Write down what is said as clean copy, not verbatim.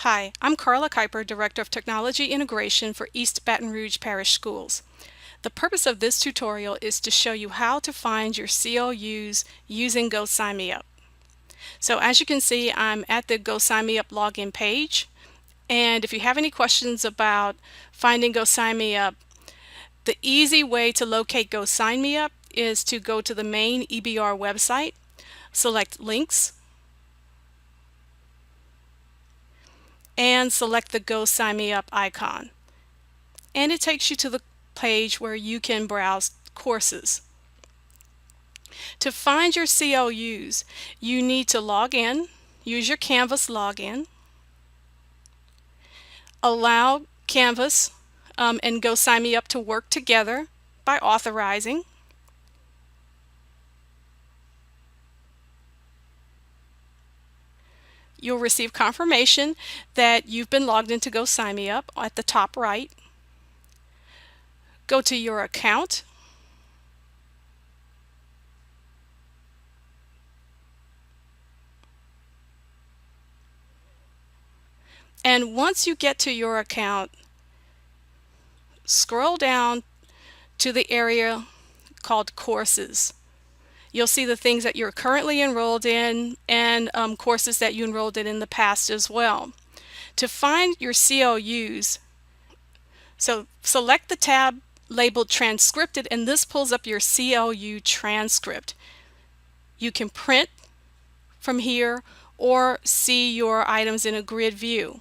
Hi, I'm Carla Kuiper, Director of Technology Integration for East Baton Rouge Parish Schools. The purpose of this tutorial is to show you how to find your CLUs using GoSignMeUp. So as you can see, I'm at the GoSignMeUp login page, and if you have any questions about finding GoSignMeUp, the easy way to locate GoSignMeUp is to go to the main EBR website, select Links, and select the GoSignMeUp icon. And it takes you to the page where you can browse courses. To find your CLUs, you need to log in, use your Canvas login, allow Canvas and GoSignMeUp to work together by authorizing. You'll receive confirmation that you've been logged into GoSignMeUp at the top right. Go to your account. And once you get to your account, scroll down to the area called Courses. You'll see the things that you're currently enrolled in and courses that you enrolled in the past as well. To find your CLUs, so select the tab labeled Transcripted, and this pulls up your CLU transcript. You can print from here or see your items in a grid view.